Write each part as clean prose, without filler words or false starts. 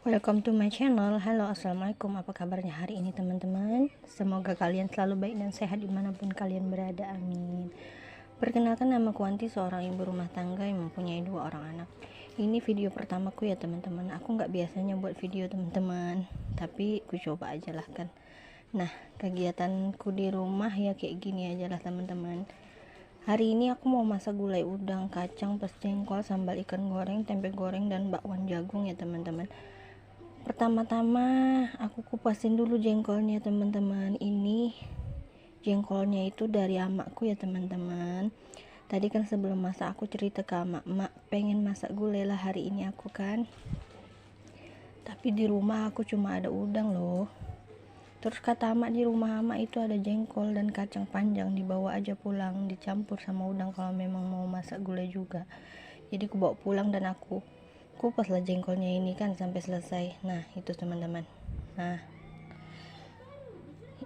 Welcome to my channel. Halo, assalamualaikum. Apa kabarnya hari ini teman-teman? Semoga kalian selalu baik dan sehat dimanapun kalian berada, amin. Perkenalkan, nama ku Anti, seorang ibu rumah tangga yang mempunyai 2 orang anak. Ini video pertamaku ya teman-teman. Aku nggak biasanya buat video teman-teman, tapi ku coba aja lah kan. Nah, kegiatanku di rumah ya kayak gini aja lah teman-teman. Hari ini aku mau masak gulai udang, kacang, pes jengkol, sambal ikan goreng, tempe goreng, dan bakwan jagung ya teman-teman. Pertama-tama aku kupasin dulu jengkolnya teman-teman. Ini jengkolnya itu dari amakku ya teman-teman. Tadi kan sebelum masak aku cerita ke mak pengen masak gulai lah hari ini aku kan, tapi di rumah aku cuma ada udang loh. Terus kata amak, di rumah amak itu ada jengkol dan kacang panjang, dibawa aja pulang dicampur sama udang kalau memang mau masak gulai juga. Jadi aku bawa pulang dan aku kupas lah jengkolnya ini kan sampai selesai. Nah itu teman-teman. Nah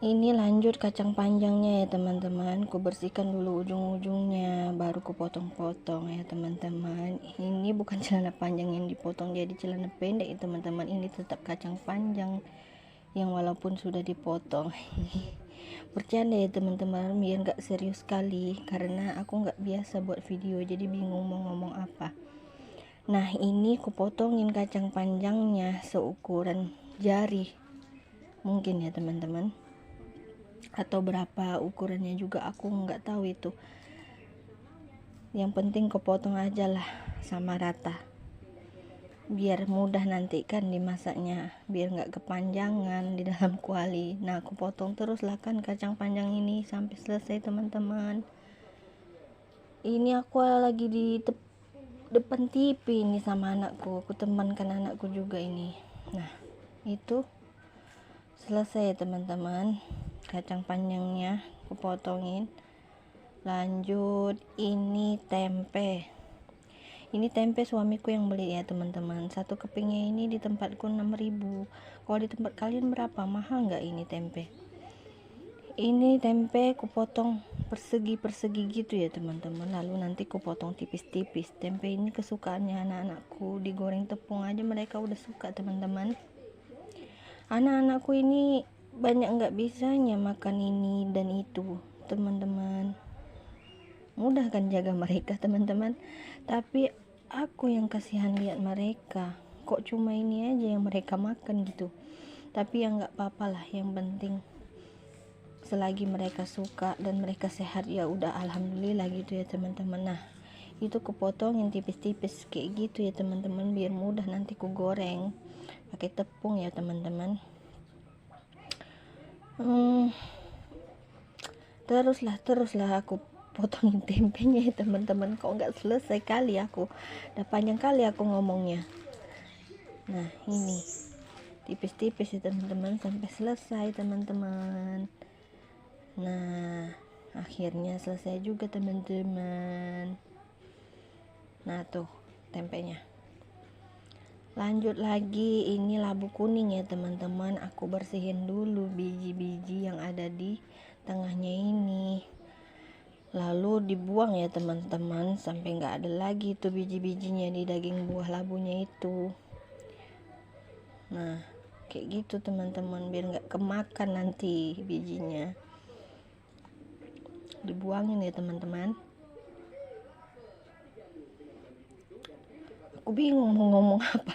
ini lanjut kacang panjangnya ya teman-teman. Ku bersihkan dulu ujung-ujungnya, baru ku potong-potong ya teman-teman. Ini bukan celana panjang yang dipotong jadi celana pendek ya teman-teman. Ini tetap kacang panjang yang walaupun sudah dipotong. Bercanda ya teman-teman, biar gak serius sekali, karena aku gak biasa buat video jadi bingung mau ngomong apa. Nah ini ku potongin kacang panjangnya seukuran jari mungkin ya teman-teman, atau berapa ukurannya juga aku nggak tahu itu. Yang penting kepotong aja lah sama rata, biar mudah nanti kan dimasaknya, biar nggak kepanjangan di dalam kuali. Nah aku potong terus lah kan kacang panjang ini sampai selesai teman-teman. Ini aku lagi di depan TV ini sama anakku, aku temankan anakku juga ini. Nah itu selesai ya teman-teman, kacang panjangnya aku potongin. Lanjut ini tempe. Ini tempe suamiku yang beli ya teman-teman. Satu kepingnya ini di tempatku 6.000. Kalau di tempat kalian berapa? Mahal nggak ini tempe? Ini tempe ku potong persegi-persegi gitu ya teman-teman. Lalu nanti ku potong tipis-tipis. Tempe ini kesukaannya anak-anakku, digoreng tepung aja mereka udah suka teman-teman. Anak-anakku ini banyak nggak bisanya makan ini dan itu teman-teman. Mudah kan jaga mereka teman-teman, tapi aku yang kasihan lihat mereka kok cuma ini aja yang mereka makan gitu. Tapi ya nggak apa-apa lah, yang penting selagi mereka suka dan mereka sehat ya udah alhamdulillah gitu ya teman-teman. Nah itu kepotongin tipis-tipis kayak gitu ya teman-teman, biar mudah nanti ku goreng pakai tepung ya teman-teman. Teruslah aku potongin tempenya ya teman-teman. Kok nggak selesai kali aku, udah panjang kali aku ngomongnya. Nah ini tipis-tipis ya teman-teman sampai selesai teman-teman. Nah akhirnya selesai juga teman-teman. Nah tuh tempenya. Lanjut lagi, ini labu kuning ya teman-teman. Aku bersihin dulu biji-biji yang ada di tengahnya ini, lalu dibuang ya teman-teman sampai nggak ada lagi tuh biji-bijinya di daging buah labunya itu. Nah kayak gitu teman-teman, biar nggak kemakan nanti bijinya, dibuangin ya teman-teman. Aku bingung mau ngomong apa.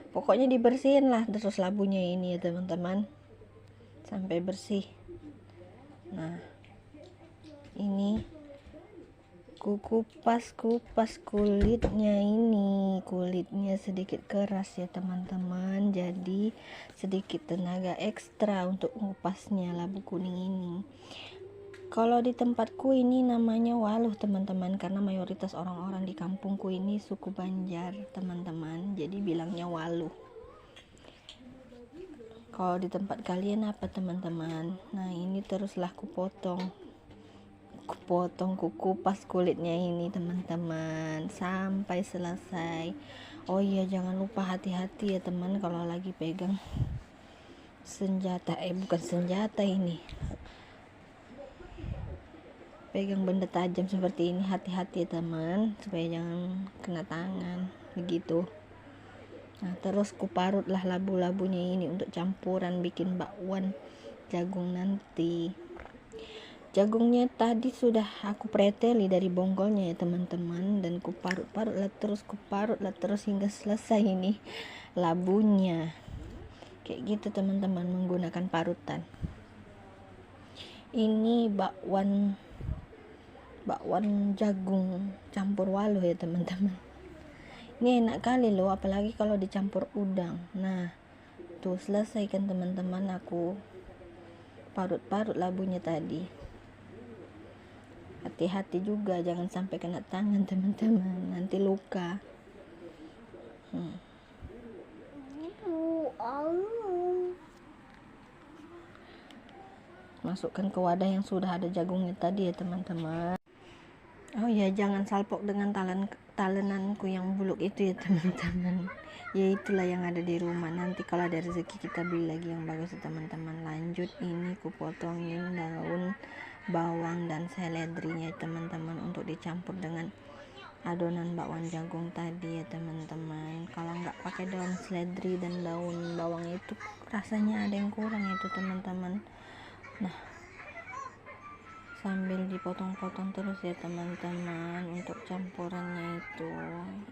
Pokoknya dibersihin lah terus labunya ini ya teman-teman sampai bersih. Nah ini kupas kulitnya, ini kulitnya sedikit keras ya teman-teman, jadi sedikit tenaga ekstra untuk ngupasnya labu kuning ini. Kalau di tempatku ini namanya waluh teman-teman, karena mayoritas orang-orang di kampungku ini suku Banjar teman-teman, jadi bilangnya waluh. Kalau di tempat kalian apa teman-teman? Nah ini teruslah kupotong, kupas kulitnya ini teman-teman sampai selesai. Oh iya jangan lupa hati-hati ya teman kalau lagi pegang senjata, bukan senjata ini, pegang benda tajam seperti ini, hati-hati ya teman supaya jangan kena tangan begitu. Nah, terus kuparutlah labu-labunya ini untuk campuran bikin bakwan jagung nanti. Jagungnya tadi sudah aku preteli dari bonggolnya ya teman-teman, dan kuparut-parutlah terus hingga selesai ini labunya. Kayak gitu teman-teman, menggunakan parutan. Ini bakwan jagung campur waluh ya teman-teman. Ini enak kali loh, apalagi kalau dicampur udang. Nah, tuh selesai kan teman-teman, aku parut-parut labunya tadi. Hati-hati juga, jangan sampai kena tangan teman-teman, nanti luka. Masukkan ke wadah yang sudah ada jagungnya tadi ya teman-teman. Oh ya, jangan salpok dengan talenanku yang buluk itu ya teman-teman. Ya itulah yang ada di rumah, nanti kalau ada rezeki kita beli lagi yang bagus ya teman-teman. Lanjut, ini kupotongin daun bawang dan seledrinya teman-teman untuk dicampur dengan adonan bakwan jagung tadi ya teman-teman. Kalau nggak pakai daun seledri dan daun bawang itu rasanya ada yang kurang itu teman-teman. Nah, sambil dipotong-potong terus ya teman-teman untuk campurannya itu.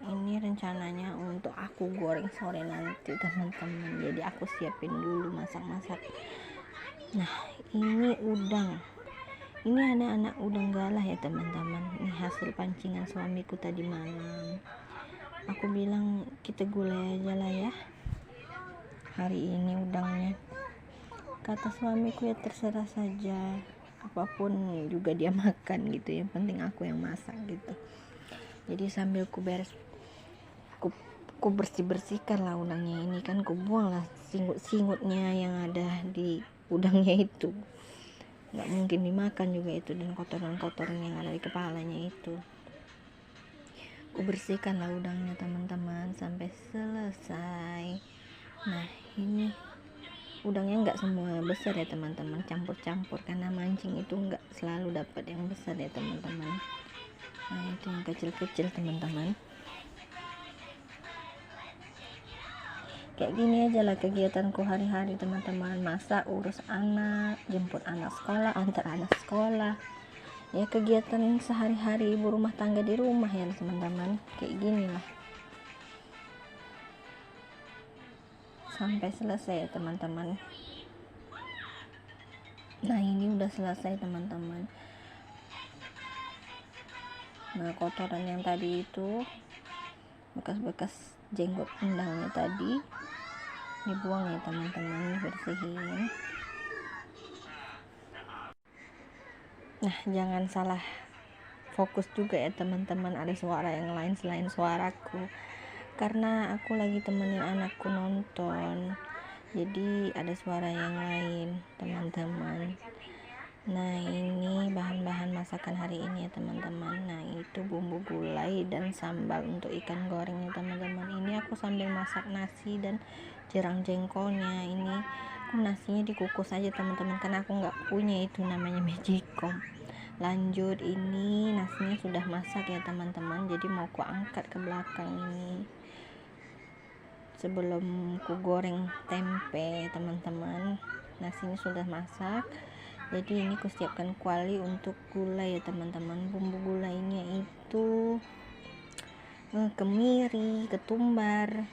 Ini rencananya untuk aku goreng sore nanti teman-teman, jadi aku siapin dulu masak-masak. Nah, ini udang. Ini anak-anak udang galah ya teman-teman. Ini hasil pancingan suamiku tadi malam. Aku bilang kita gulai aja lah ya hari ini udangnya. Kata suamiku ya terserah saja, apapun juga dia makan gitu, yang penting aku yang masak gitu. Jadi sambil ku bersihkan lah udangnya ini kan, ku buang lah singut-singutnya yang ada di udangnya itu. Nggak mungkin dimakan juga itu, dan kotoran-kotoran yang ada di kepalanya itu. Aku bersihkan lah udangnya teman-teman sampai selesai. Nah, ini udangnya nggak semua besar ya teman-teman, campur-campur karena mancing itu nggak selalu dapat yang besar ya teman-teman. Nah, itu yang kecil-kecil teman-teman. Kayak gini aja lah kegiatanku hari-hari teman-teman, masak, urus anak, jemput anak sekolah, antar anak sekolah. Ya kegiatan sehari-hari ibu rumah tangga di rumah ya teman-teman, kayak gini lah sampai selesai ya teman-teman. Nah, ini udah selesai teman-teman. Nah, kotoran yang tadi itu, bekas-bekas jenggot endangnya tadi dibuang ya teman-teman, bersihin. Nah, jangan salah fokus juga ya teman-teman, ada suara yang lain selain suaraku, karena aku lagi temenin anakku nonton, jadi ada suara yang lain teman-teman. Nah, ini bahan-bahan masakan hari ini ya teman-teman. Nah, itu bumbu gulai dan sambal untuk ikan goreng ya teman-teman. Ini aku sambil masak nasi dan jerang jengkolnya. Ini aku nasinya dikukus aja teman-teman, karena aku nggak punya itu namanya magicom. Lanjut, ini nasinya sudah masak ya teman-teman, jadi mau ku angkat ke belakang ini sebelum ku goreng tempe teman-teman. Nasinya sudah masak, jadi ini ku siapkan kuali untuk gulai ya teman-teman. Bumbu gulainya itu kemiri, ketumbar,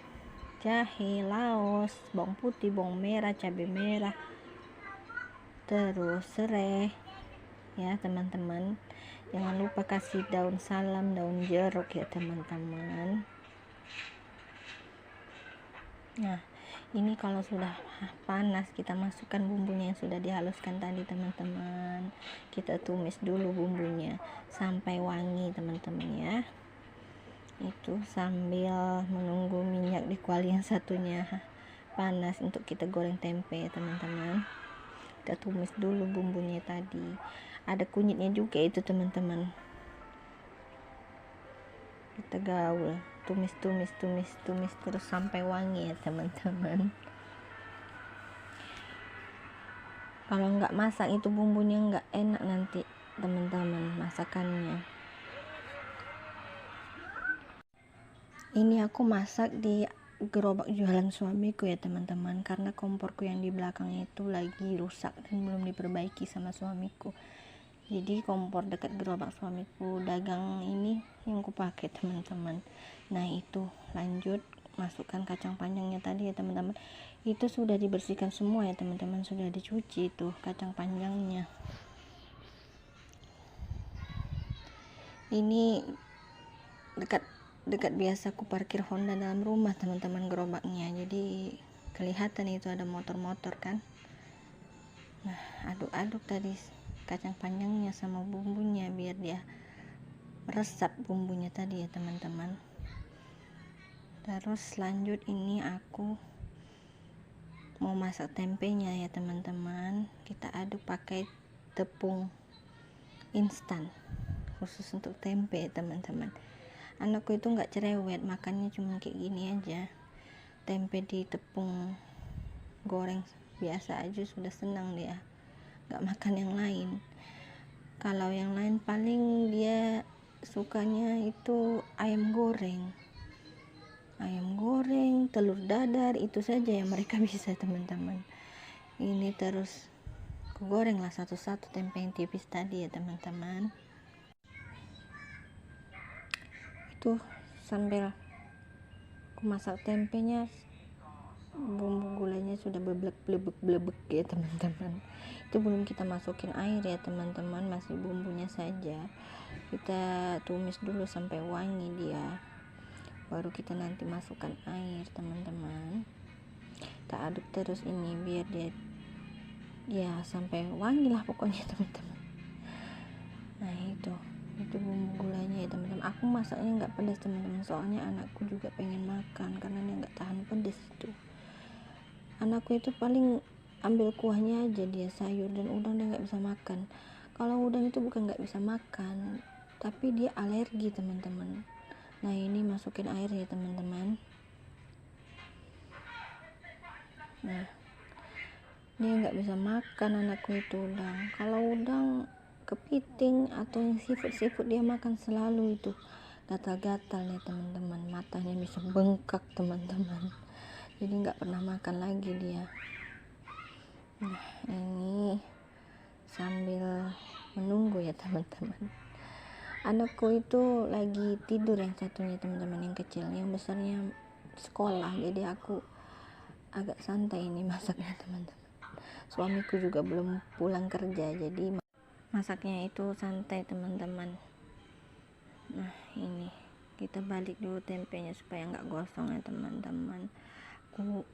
jahe, laos, bawang putih, bawang merah, cabai merah, terus serai ya teman-teman. Jangan lupa kasih daun salam, daun jeruk ya teman-teman. Nah, ini kalau sudah panas kita masukkan bumbunya yang sudah dihaluskan tadi teman-teman. Kita tumis dulu bumbunya sampai wangi teman-teman ya. Itu sambil menunggu minyak di kuali yang satunya panas untuk kita goreng tempe ya teman-teman. Kita tumis dulu bumbunya tadi, ada kunyitnya juga itu teman-teman. Kita gaul, tumis terus sampai wangi ya teman-teman. Kalau nggak masak itu bumbunya nggak enak nanti teman-teman masakannya. Ini aku masak di gerobak jualan suamiku ya teman-teman, karena komporku yang di belakang itu lagi rusak dan belum diperbaiki sama suamiku. Jadi kompor dekat gerobak suamiku dagang ini yang kupakai teman-teman. Nah itu lanjut masukkan kacang panjangnya tadi ya teman-teman, itu sudah dibersihkan semua ya teman-teman, sudah dicuci tuh kacang panjangnya. Ini dekat biasa aku parkir Honda dalam rumah teman-teman gerobaknya, jadi kelihatan itu ada motor-motor kan. Nah aduk-aduk tadi kacang panjangnya sama bumbunya biar dia meresap bumbunya tadi ya teman-teman. Terus lanjut ini aku mau masak tempenya ya teman-teman, kita aduk pakai tepung instan khusus untuk tempe ya teman-teman. Anakku itu nggak cerewet, makannya cuma kayak gini aja, tempe di tepung goreng biasa aja sudah senang dia, nggak makan yang lain. Kalau yang lain paling dia sukanya itu ayam goreng, telur dadar, itu saja yang mereka bisa teman-teman. Ini terus aku goreng lah satu-satu tempe yang tipis tadi ya teman-teman. Itu sambil aku masak tempenya, bumbu gulanya sudah blebek ya teman-teman. Itu belum kita masukin air ya teman-teman, masih bumbunya saja. Kita tumis dulu sampai wangi dia, baru kita nanti masukkan air teman-teman. Kita aduk terus ini biar dia ya sampai wangi lah pokoknya teman-teman. Nah itu bumbu gulanya ya teman-teman. Aku masaknya nggak pedas teman-teman, soalnya anakku juga pengen makan karena dia nggak tahan pedas itu. Anakku itu paling ambil kuahnya aja, dia sayur dan udang dia nggak bisa makan. Kalau udang itu bukan nggak bisa makan, tapi dia alergi teman-teman. Nah ini masukin air ya teman-teman. Nah dia nggak bisa makan anakku itu udang. Kalau udang kepiting atau yang seafood dia makan selalu itu gatal-gatal nih teman-teman, matanya bisa bengkak teman-teman, jadi nggak pernah makan lagi dia. Nah ini sambil menunggu ya teman-teman, anakku itu lagi tidur yang satunya teman-teman, yang kecil, yang besarnya sekolah, jadi aku agak santai ini masaknya teman-teman. Suamiku juga belum pulang kerja, jadi masaknya itu santai teman-teman. Nah ini kita balik dulu tempenya supaya nggak gosong ya teman-teman. Aku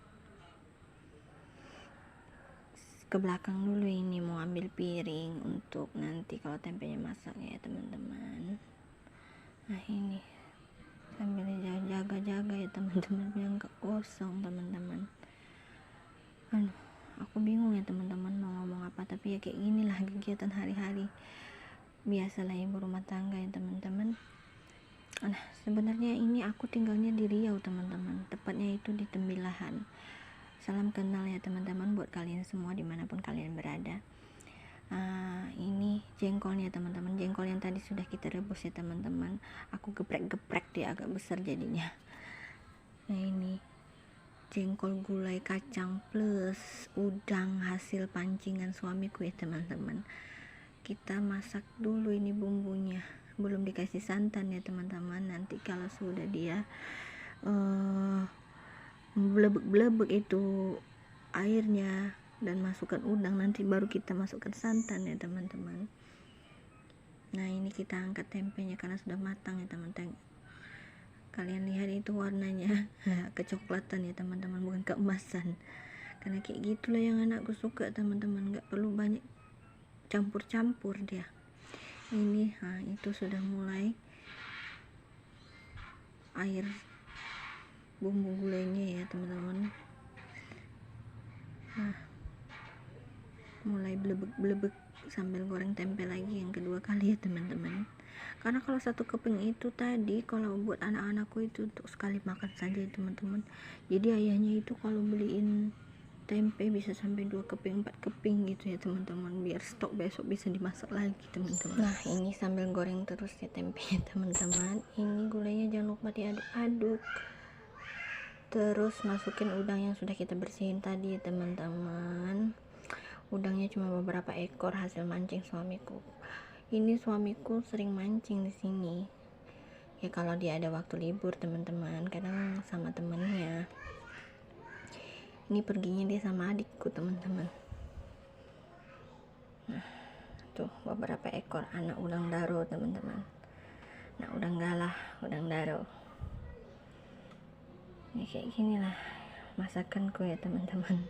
ke belakang dulu ini mau ambil piring untuk nanti kalau tempenya masak ya teman-teman. Nah ini sambil jaga-jaga ya teman-teman biar nggak gosong teman-teman. Aku bingung ya teman-teman mau ngomong apa, tapi ya kayak gini lah kegiatan hari-hari biasalah ibu rumah tangga ya teman-teman. Nah sebenarnya ini aku tinggalnya di Riau teman-teman, tepatnya itu di Tembilahan. Salam kenal ya teman-teman buat kalian semua dimanapun kalian berada. Ini jengkolnya teman-teman, jengkol yang tadi sudah kita rebus ya teman-teman, aku geprek-geprek dia agak besar jadinya. Nah ini jengkol gulai kacang plus udang hasil pancingan suamiku ya teman-teman. Kita masak dulu ini bumbunya, belum dikasih santan ya teman-teman. Nanti kalau sudah dia blebek itu airnya dan masukkan udang, nanti baru kita masukkan santan ya teman-teman. Nah ini kita angkat tempenya karena sudah matang ya teman-teman. Kalian lihat itu warnanya kecoklatan ya teman-teman, bukan keemasan. Karena kayak gitulah yang anakku suka teman-teman, nggak perlu banyak campur-campur dia. Ini itu sudah mulai air bumbu gulainya ya teman-teman. Nah mulai blebek sambil goreng tempe lagi yang kedua kali ya teman-teman. Karena kalau satu keping itu tadi kalau buat anak-anakku itu untuk sekali makan saja teman-teman. Jadi ayahnya itu kalau beliin tempe bisa sampai 2 keping 4 keping gitu ya teman-teman, biar stok besok bisa dimasak lagi teman-teman. Nah ini sambil goreng terus ya tempe teman-teman. Ini gulanya jangan lupa diaduk-aduk Terus masukin udang yang sudah kita bersihin tadi teman-teman. Udangnya cuma beberapa ekor hasil mancing suamiku. Ini suamiku sering mancing di sini. Ya kalau dia ada waktu libur teman-teman, kadang sama temennya. Ini perginya dia sama adikku teman-teman. Nah, tuh beberapa ekor anak udang daro teman-teman. Nah, udang galah, udang daro. Ini kayak gini lah masakanku ya teman-teman.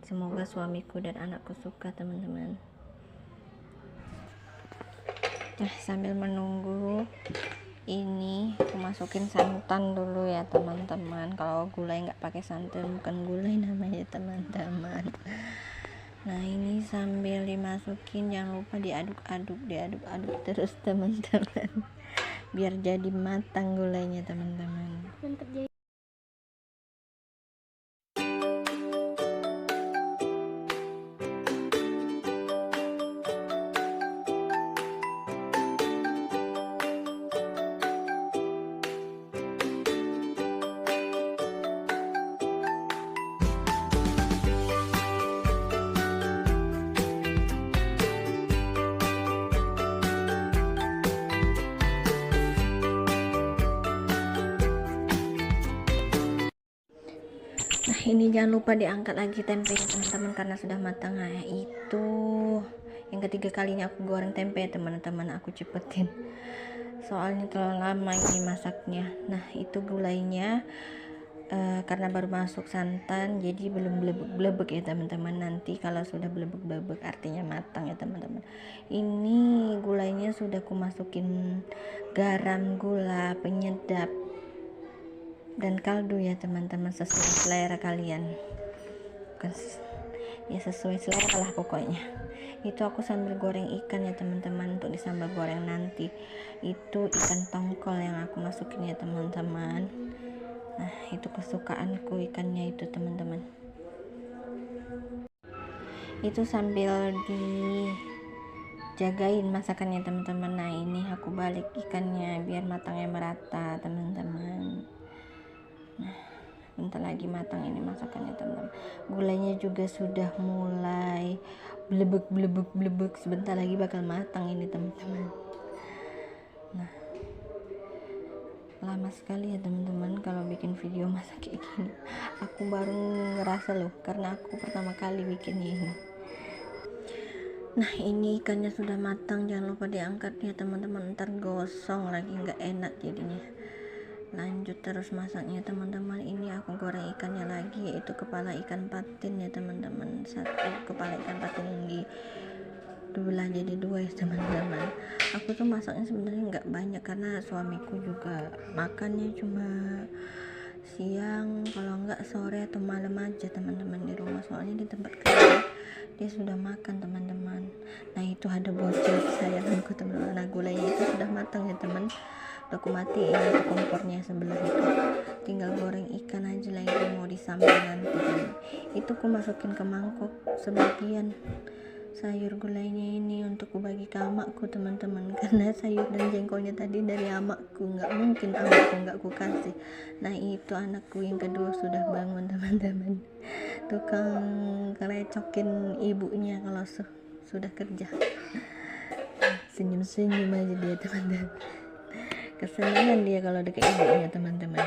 Semoga suamiku dan anakku suka teman-teman. Nah, sambil menunggu ini aku masukin santan dulu ya teman-teman. Kalau gulai nggak pakai santan bukan gulai namanya teman-teman. Nah, ini sambil dimasukin jangan lupa diaduk-aduk terus teman-teman, biar jadi matang gulainya teman-teman. Mantap jadi. Nah, ini jangan lupa diangkat lagi tempe teman-teman karena sudah matang. Nah, itu yang ketiga kalinya aku goreng tempe teman-teman, aku cepetin soalnya terlalu lama ini masaknya. Nah, itu gulainya karena baru masuk santan jadi belum blebek ya teman-teman. Nanti kalau sudah blebek artinya matang ya teman-teman. Ini gulainya sudah aku masukin garam, gula, penyedap dan kaldu ya teman-teman, sesuai selera kalian, ya sesuai selera lah pokoknya. Itu aku sambil goreng ikan ya teman-teman untuk disambal goreng nanti. Itu ikan tongkol yang aku masukin ya teman-teman. Nah, itu kesukaanku ikannya itu teman-teman. Itu sambil dijagain masakannya teman-teman. Nah, ini aku balik ikannya biar matangnya merata teman-teman. Nah, bentar lagi matang ini masakannya teman-teman. Gulainya juga sudah mulai blebek, sebentar lagi bakal matang ini teman-teman. Nah, lama sekali ya teman-teman kalau bikin video masak kayak gini. Aku baru ngerasa loh karena aku pertama kali bikinnya ini. Nah, ini ikannya sudah matang, jangan lupa diangkat ya teman-teman, ntar gosong lagi nggak enak jadinya. Lanjut terus masaknya teman-teman. Ini aku goreng ikannya lagi, yaitu kepala ikan patin ya teman-teman. Satu kepala ikan patin yang dibelah jadi dua ya teman-teman. Aku tuh masaknya sebenarnya nggak banyak karena suamiku juga makannya cuma siang, kalau nggak sore atau malam aja teman-teman di rumah, soalnya di tempat kerja dia sudah makan teman-teman. Nah, itu ada bocil kesayanganku teman-teman. Nah, gulanya itu sudah matang ya teman. Aku matiin itu kompornya sebelah itu, tinggal goreng ikan aja lagi mau disambal nanti. Itu aku masukin ke mangkok sebagian sayur gulainya ini untuk ku bagi ke amakku teman-teman, karena sayur dan jengkolnya tadi dari amakku, nggak mungkin amakku nggak ku kasih. Nah, itu anakku yang kedua sudah bangun teman-teman, tukang kerecokin ibunya kalau sudah kerja. Senyum-senyum aja dia teman-teman, kesenangan dia kalau deket ibunya teman-teman.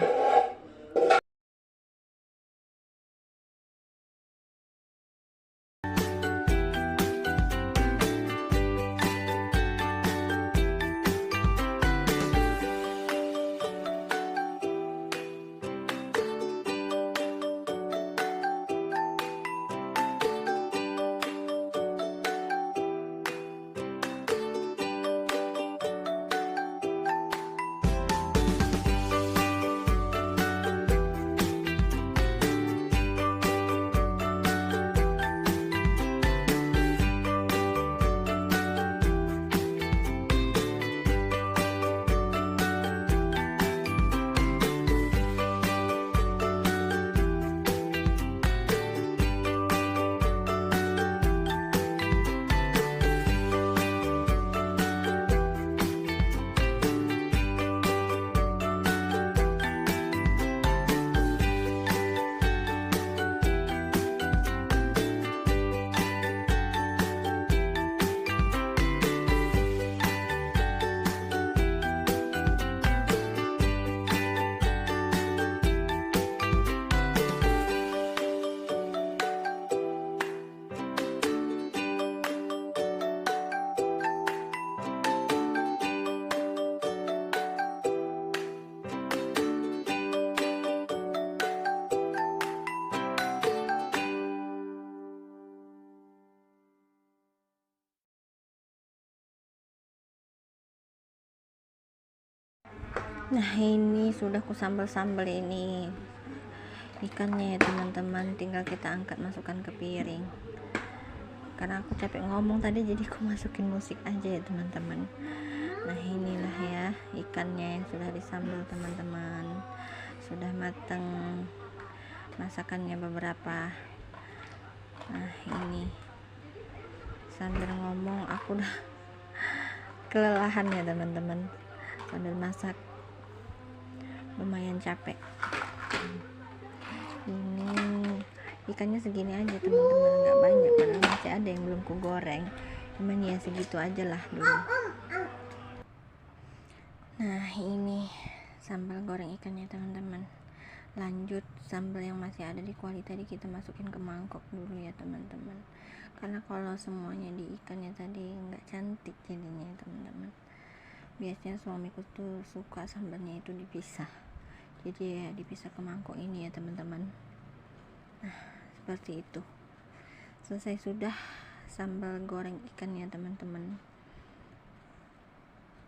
Nah, ini sudah ku sambal-sambal ini ikannya ya teman-teman, tinggal kita angkat masukkan ke piring. Karena aku capek ngomong tadi, jadi aku masukin musik aja ya teman-teman. Nah, inilah ya ikannya yang sudah disambal teman-teman, sudah matang masakannya beberapa. Nah, ini sambil ngomong aku udah kelelahan ya teman-teman, sambil masak lumayan capek. Ini ikannya segini aja teman-teman, nggak banyak, padahal masih ada yang belum ku goreng, cuman ya segitu aja lah dulu. Nah, ini sambal goreng ikannya teman-teman. Lanjut sambal yang masih ada di kuali tadi kita masukin ke mangkok dulu ya teman-teman, karena kalau semuanya di ikannya tadi nggak cantik jadinya teman-teman. Biasanya suamiku tuh suka sambalnya itu dipisah, jadi ya dipisah ke mangkok ini ya teman-teman. Nah, seperti itu. Selesai sudah sambal goreng ikannya teman-teman.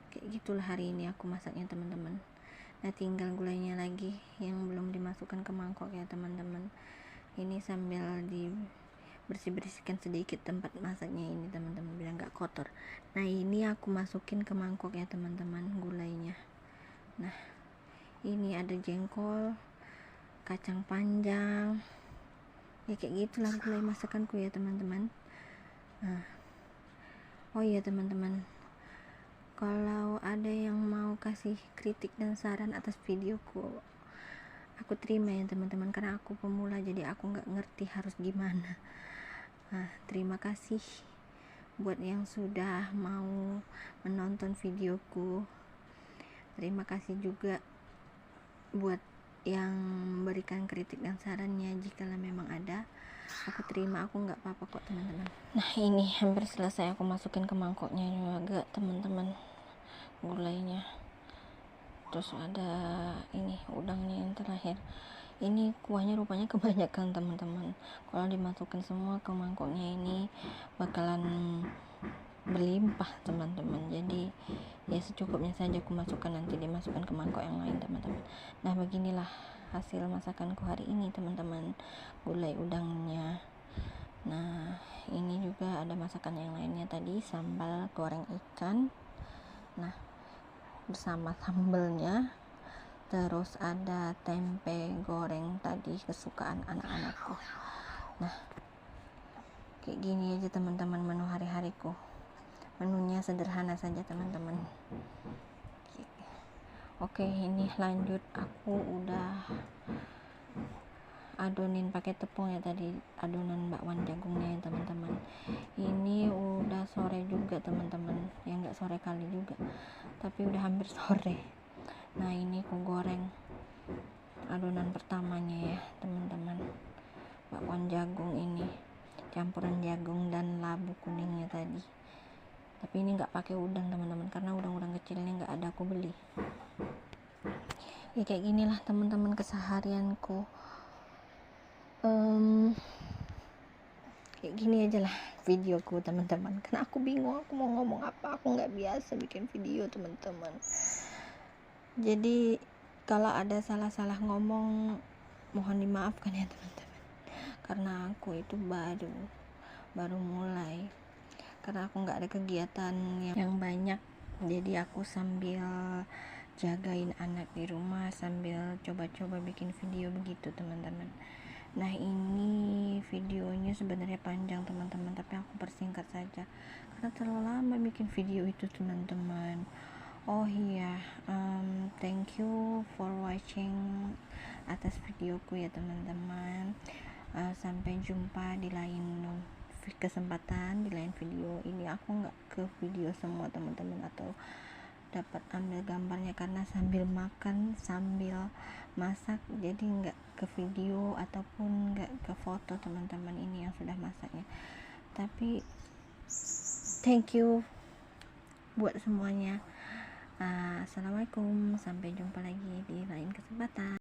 Kayak gitulah hari ini aku masaknya teman-teman. Nah, tinggal gulanya lagi yang belum dimasukkan ke mangkok ya teman-teman. Ini sambil bersihkan sedikit tempat masaknya ini teman-teman, biar nggak kotor. Nah, ini aku masukin ke mangkok ya teman-teman gulainya. Nah, ini ada jengkol, kacang panjang, ya kayak gitulah gulai masakanku ya teman-teman. Nah, oh iya teman-teman, kalau ada yang mau kasih kritik dan saran atas videoku, aku terima ya teman-teman, karena aku pemula jadi aku nggak ngerti harus gimana. Nah, terima kasih buat yang sudah mau menonton videoku. Terima kasih juga buat yang memberikan kritik dan sarannya, jika memang ada, aku terima, aku nggak apa-apa kok teman-teman. Nah, ini hampir selesai aku masukin ke mangkoknya juga teman-teman gulainya. Terus ada ini udangnya yang terakhir. Ini kuahnya rupanya kebanyakan teman-teman, kalau dimasukin semua ke mangkoknya ini bakalan berlimpah teman-teman. Jadi ya secukupnya saja aku masukkan, nanti dimasukkan ke mangkok yang lain teman-teman. Nah, beginilah hasil masakanku hari ini teman-teman, gulai udangnya. Nah, ini juga ada masakan yang lainnya tadi, sambal goreng ikan, nah bersama sambalnya. Terus ada tempe goreng tadi kesukaan anak-anakku. Nah, kayak gini aja teman-teman menu hari-hariku. Menunya sederhana saja teman-teman. Oke, ini lanjut, aku udah adonin pakai tepung ya tadi, adonan bakwan jagungnya ya teman-teman. Ini udah sore juga teman-teman, ya nggak sore kali juga, tapi udah hampir sore. Nah, ini aku goreng adonan pertamanya ya teman-teman, bakwan jagung ini campuran jagung dan labu kuningnya tadi. Tapi ini nggak pakai udang teman-teman, karena udang-udang kecilnya nggak ada, aku beli. Ya kayak ginilah teman-teman keseharianku. Kayak gini aja lah videoku teman-teman, karena aku bingung aku mau ngomong apa, aku nggak biasa bikin video teman-teman. Jadi kalau ada salah-salah ngomong mohon dimaafkan ya teman-teman, karena aku itu baru mulai, karena aku nggak ada kegiatan yang banyak, jadi aku sambil jagain anak di rumah sambil coba-coba bikin video begitu teman-teman. Nah, ini videonya sebenarnya panjang teman-teman, tapi aku persingkat saja karena terlalu lama bikin video itu teman-teman. Oh iya, thank you for watching atas videoku ya teman-teman. Sampai jumpa di lain kesempatan, di lain video. Ini aku nggak ke video semua teman-teman, atau dapat ambil gambarnya karena sambil makan sambil masak, jadi nggak ke video ataupun nggak ke foto teman-teman ini yang sudah masaknya. Tapi thank you buat semuanya. Assalamualaikum, sampai jumpa lagi di lain kesempatan.